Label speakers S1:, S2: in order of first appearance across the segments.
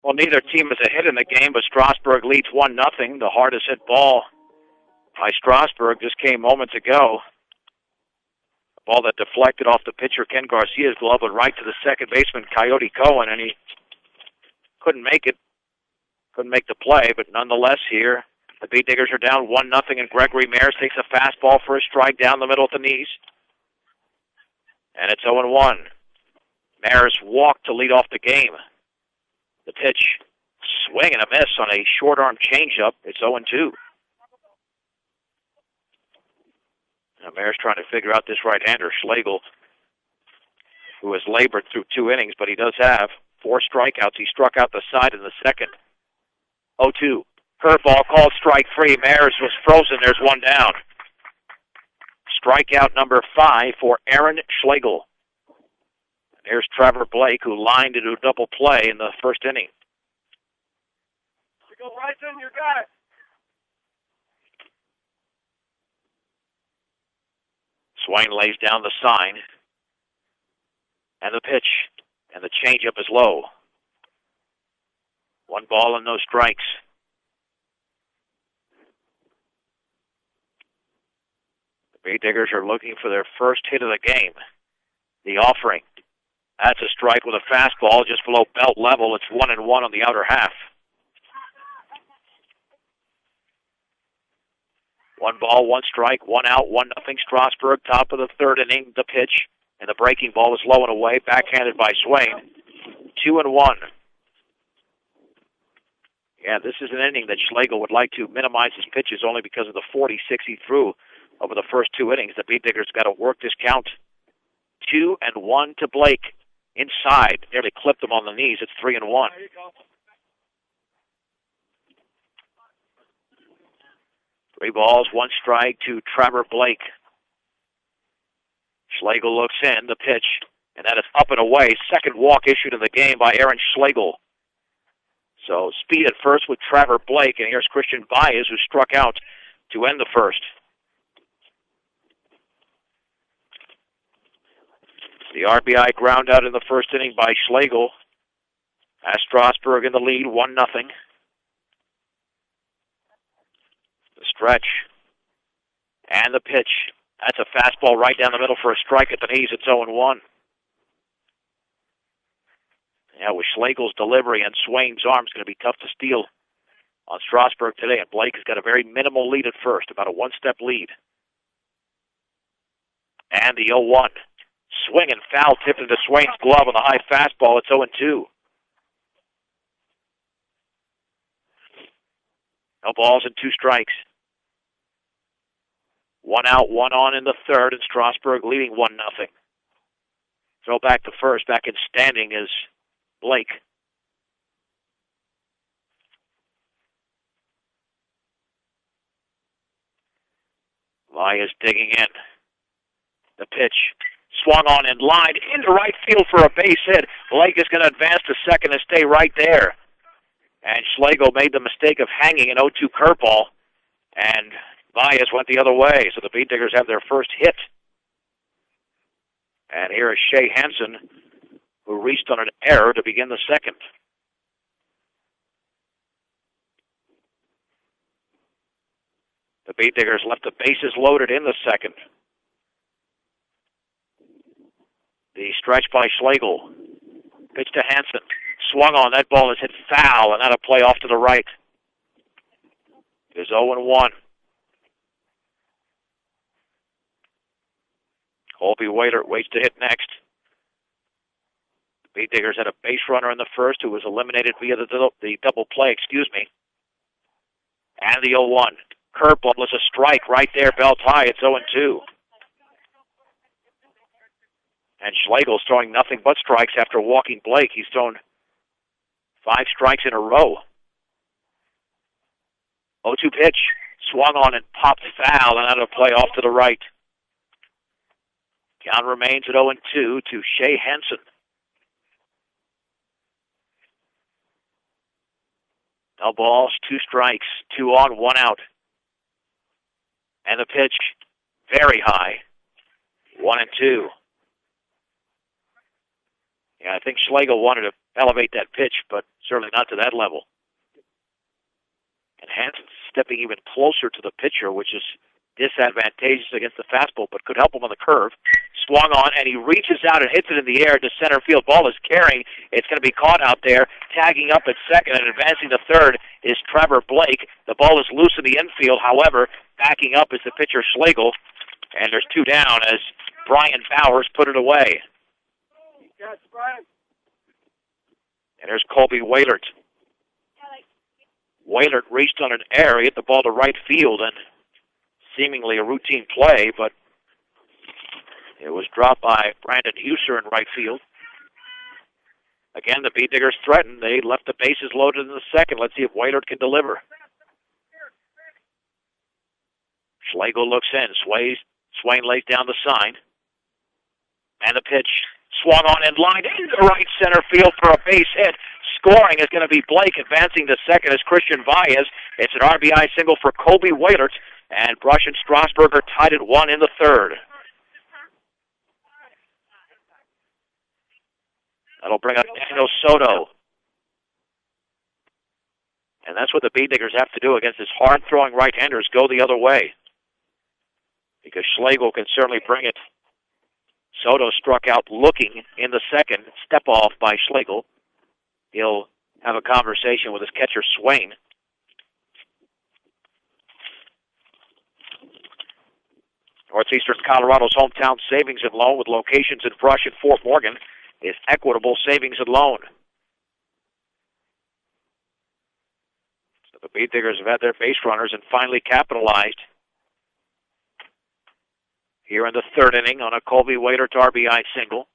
S1: Well, neither team has a hit in the game, but Strasburg leads 1-0. The hardest hit ball by Strasburg just came moments ago. A ball that deflected off the pitcher Ken Garcia's glove and right to the second baseman Coyote Cohen, and he couldn't make it. Couldn't make the play, but nonetheless here, the Beat Diggers are down 1-0, and Gregory Mares takes a fastball for a strike down the middle at the knees. And it's 0-1. Mares walked to lead off the game. The pitch, swing and a miss on a short arm changeup. It's 0-2. Now Mares trying to figure out this right-hander, Schlegel, who has labored through 2 innings, but he does have 4 strikeouts. He struck out the side in the second. 0-2. Curveball called strike free. Mares was frozen. There's 1 down. Strikeout number 5 for Aaron Schlegel. Here's Trevor Blake, who lined into a double play in the first inning.
S2: You go right in your guy.
S1: Swain lays down the sign. And the pitch. And the changeup is low. 1 ball and no strikes. The Beat Diggers are looking for their first hit of the game. The offering. That's a strike with a fastball just below belt level. It's 1-1 on the outer half. 1 ball, 1 strike, 1 out, 1-0 Strasburg. Top of the third inning, the pitch. And the breaking ball is low and away, backhanded by Swain. 2-1. Yeah, this is an inning that Schlegel would like to minimize his pitches only because of the 46 he threw over the first 2 innings. The Beat Diggers got to work this count. 2-1 to Blake. Inside. Nearly clipped him on the knees. It's 3-1. 3 balls, 1 strike to Trevor Blake. Schlegel looks in, the pitch, and that is up and away. Second walk issued in the game by Aaron Schlegel. So speed at first with Trevor Blake, and here's Christian Baez, who struck out to end the first. The RBI ground out in the first inning by Schlegel. As Strasburg in the lead, 1-0. The stretch. And the pitch. That's a fastball right down the middle for a strike at the knees. It's 0-1. Yeah, with Schlegel's delivery and Swain's arm, it's going to be tough to steal on Strasburg today. And Blake has got a very minimal lead at first, about a 1-step lead. And the 0-1. Swing and foul tipped into Swain's glove on the high fastball. It's 0-2. No balls and 2 strikes. 1 out, 1 on in the third, and Strasburg leading 1-0. Throw back to first. Back in standing is Blake. Baez digging in. The pitch. Swung on in line into right field for a base hit. Blake is going to advance to second and stay right there. And Schlegel made the mistake of hanging an 0-2 curveball. And Baez went the other way. So the Beat Diggers have their first hit. And here is Shea Hansen, who reached on an error to begin the second. The Beat Diggers left the bases loaded in the second. The stretch by Schlegel. Pitch to Hansen. Swung on. That ball is hit foul, and that'll play off to the right. It is 0-1. Colby Waiter waits to hit next. The Beat Diggers had a base runner in the first who was eliminated via the double play, And the 0-1. Curveball is a strike right there, belt high. It's 0-2. And Schlegel's throwing nothing but strikes after walking Blake. He's thrown 5 strikes in a row. 0-2 pitch. Swung on and popped foul, and that'll play off to the right. Count remains at 0-2 to Shea Hansen. No balls, 2 strikes, 2 on, 1 out. And the pitch, very high. 1-2. Yeah, I think Schlegel wanted elevate that pitch, but certainly not to that level. And Hansen stepping even closer to the pitcher, which is disadvantageous against the fastball, but could help him on the curve. Swung on, and he reaches out and hits it in the air to center field. Ball is carrying. It's going to be caught out there. Tagging up at second and advancing to third is Trevor Blake. The ball is loose in the infield. However, backing up is the pitcher Schlegel. And there's 2 down as Brian Bowers put it away. And there's Colby Wailert. Wailert reached on an error, hit the ball to right field, and seemingly a routine play, but it was dropped by Brandon Huser in right field. Again, the Bee Diggers threatened. They left the bases loaded in the second. Let's see if Wailert can deliver. Schlegel looks in. Swain lays down the sign. And the pitch swung on and lined into right center field for a base hit. Scoring is going to be Blake. Advancing to second is Christian Valles. It's an RBI single for Colby Wailert. And Brush and Strasburg are tied at 1 in the third. That'll bring up Daniel Soto. And that's what the Bee Diggers have to do against his hard-throwing right-handers, go the other way. Because Schlegel can certainly bring it. Soto struck out looking in the second. Step off by Schlegel. He'll have a conversation with his catcher, Swain. Northeastern Colorado's hometown savings and loan with locations in Brush and Fort Morgan is Equitable Savings and Loan. So the Bee Diggers have had their base runners and finally capitalized here in the third inning on a Colby Wailert RBI single.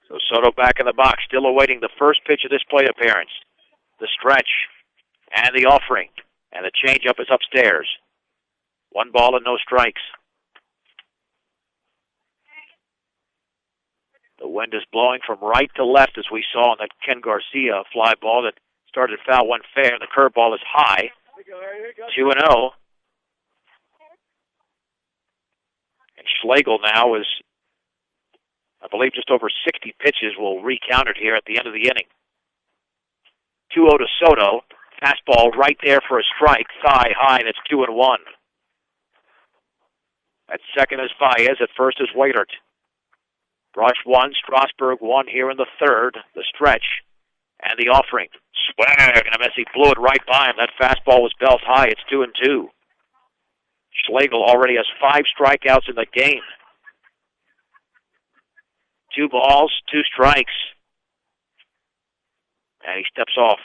S1: So Soto back in the box, still awaiting the first pitch of this plate appearance. The stretch and the offering, and the changeup is upstairs. 1 ball and no strikes. The wind is blowing from right to left, as we saw on that Ken Garcia fly ball that started foul, went fair. The curveball is high. 2-0. And Schlegel now is, I believe, just over 60 pitches. Will recount it here at the end of the inning. 2-0 to Soto. Fastball right there for a strike, thigh high, and it's 2-1. At second is Valles. At first is Wailert. Brush 1, Strasburg 1 here in the third. The stretch and the offering. Swing, and Messi blew it right by him. That fastball was belt high. It's 2-2. Schlegel already has 5 strikeouts in the game. 2 balls, 2 strikes. And he steps off.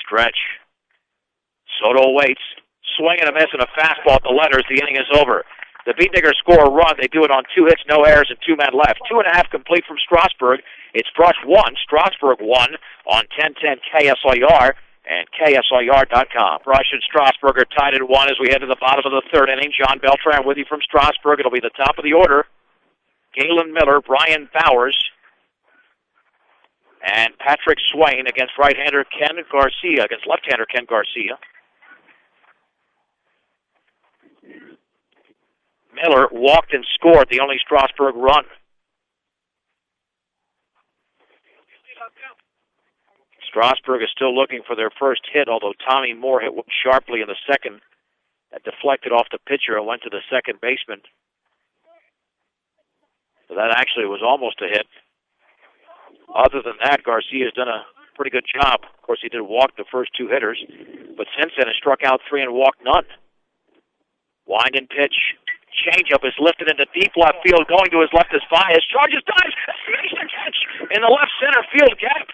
S1: Stretch. Soto waits. Swing and a miss and a fastball at the letters. The inning is over. The Bee Diggers score a run. They do it on 2 hits, no errors, and 2 men left. 2.5 complete from Strasburg. It's Brush 1, Strasburg 1 on 1010 KSLR and KSLR.com. Brush and Strasburg are tied at 1 as we head to the bottom of the third inning. John Beltran with you from Strasburg. It'll be the top of the order. Galen Miller, Brian Bowers, and Patrick Swain against right-hander Ken Garcia, against left-hander Ken Garcia. Miller walked and scored the only Strasburg run. Strasburg is still looking for their first hit, although Tommy Moore hit one sharply in the second. That deflected off the pitcher and went to the second baseman. So that actually was almost a hit. Other than that, Garcia's done a pretty good job. Of course, he did walk the first 2 hitters, but since then has struck out 3 and walked none. Wind and pitch. Changeup is lifted into deep left field. Going to his left is Valles. Charges, dives, makes the catch in the left center field gap.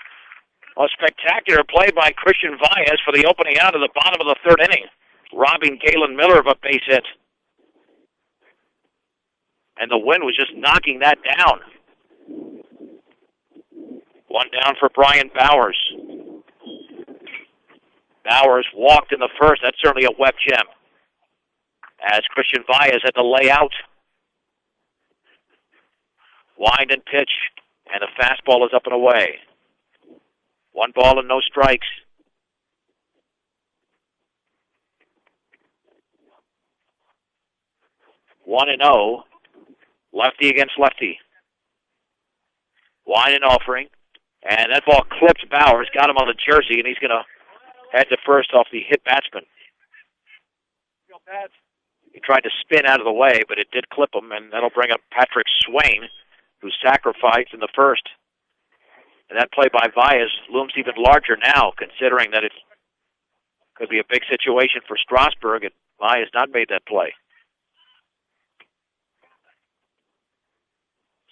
S1: A spectacular play by Christian Valles for the opening out of the bottom of the third inning, robbing Galen Miller of a base hit. And the wind was just knocking that down. 1 down for Brian Bowers. Bowers walked in the first. That's certainly a web gem, as Christian Valles had to lay out. Wind and pitch, and the fastball is up and away. 1 ball and no strikes. 1-0. Lefty against lefty. Wine and offering. And that ball clipped Bowers, got him on the jersey, and he's going to head to first off the hit batsman. He tried to spin out of the way, but it did clip him, and that'll bring up Patrick Swain, who sacrificed in the first. And that play by Baez looms even larger now, considering that it could be a big situation for Strasburg, and Baez not made that play.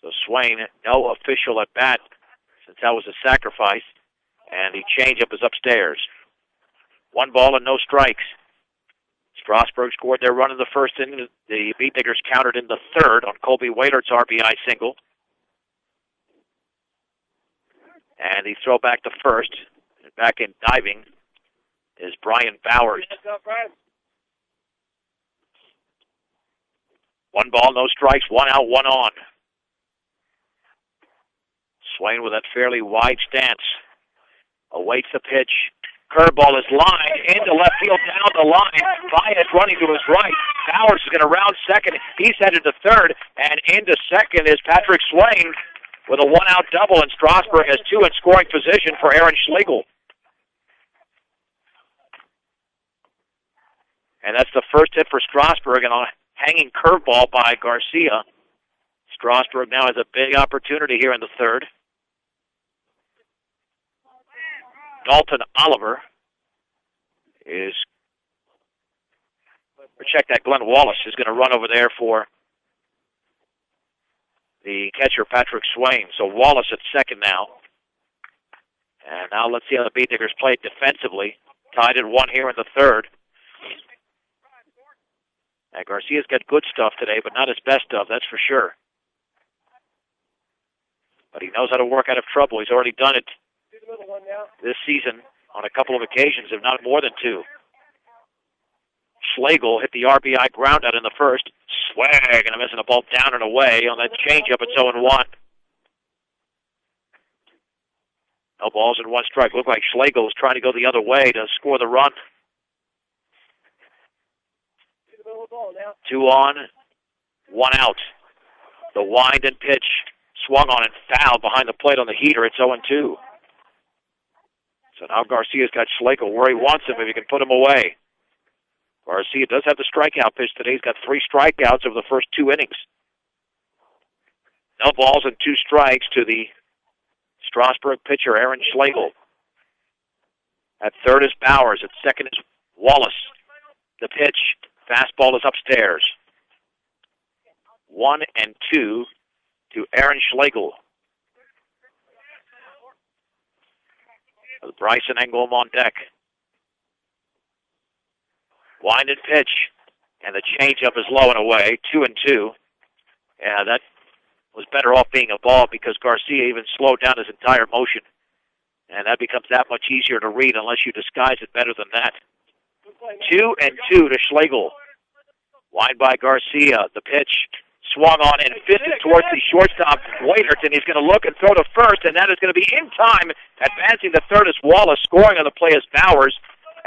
S1: So Swain, no official at bat, since that was a sacrifice, and the changeup is upstairs. 1 ball and no strikes. Strasburg scored their run in the first inning. The Beatniggers countered in the third on Colby Waiter's RBI single. And the throw back to first. Back in diving is Brian Bowers. 1 ball, no strikes, 1 out, 1 on. Swain with that fairly wide stance. Awaits the pitch. Curveball is lined into left field down the line. Baez running to his right. Bowers is going to round second. He's headed to third. And into second is Patrick Swain with a 1-out double. And Strasburg has 2 in scoring position for Aaron Schlegel. And that's the first hit for Strasburg, and a hanging curveball by Garcia. Strasburg now has a big opportunity here in the third. Dalton Oliver is, or check that, Glenn Wallace is going to run over there for the catcher, Patrick Swain. So Wallace at second now. And now let's see how the Beatniggers play defensively. Tied at 1 here in the third. And Garcia's got good stuff today, but not his best stuff, that's for sure. But he knows how to work out of trouble. He's already done it this season on a couple of occasions, if not more than 2. Schlegel hit the RBI ground out in the first. Swag, and I'm missing a ball down and away on that changeup at 0-1. No balls and 1 strike. Looked like Schlegel was trying to go the other way to score the run. 2 on, 1 out. The wind and pitch swung on and fouled behind the plate on the heater. It's 0-2. So now Garcia's got Schlegel where he wants him if he can put him away. Garcia does have the strikeout pitch today. He's got 3 strikeouts over the first 2 innings. No balls and 2 strikes to the Strasburg pitcher, Aaron Schlegel. At third is Bowers. At second is Wallace. The pitch, fastball is upstairs. 1-2 to Aaron Schlegel. With Bryson Engholm on deck. Wind and pitch, and the changeup is low and away, 2-2. Yeah, that was better off being a ball because Garcia even slowed down his entire motion. And that becomes that much easier to read unless you disguise it better than that. 2-2 to Schlegel. Wind by Garcia. The pitch swung on and fisted towards the shortstop, Waiterton. He's going to look and throw to first, and that is going to be in time. Advancing to third is Wallace. Scoring on the play is Bowers.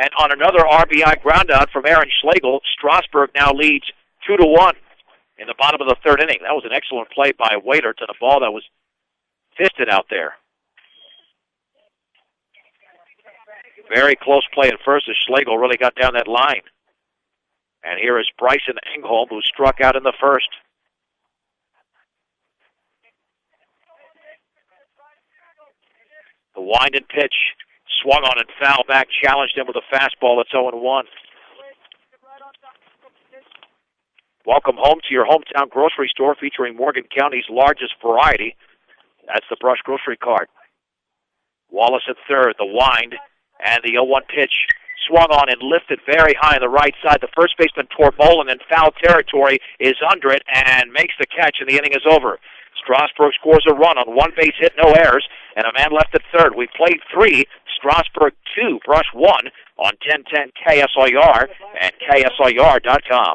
S1: And on another RBI groundout from Aaron Schlegel, Strasburg now leads 2-1 in the bottom of the third inning. That was an excellent play by Waiterton, a ball that was fisted out there. Very close play at first as Schlegel really got down that line. And here is Bryson Engholm, who struck out in the first. The wind and pitch, swung on and foul back, challenged him with a fastball. It's 0-1. Welcome home to your hometown grocery store featuring Morgan County's largest variety. That's the Brush Grocery Cart. Wallace at third, the wind, and the 0-1 pitch swung on and lifted very high on the right side. The first baseman, Torbolin, in foul territory, is under it and makes the catch, and the inning is over. Strasburg scores a run on 1 base hit, no errors, and a man left at third. We played 3, Strasburg 2, Brush 1 on 1010 KSIR and KSIR.com.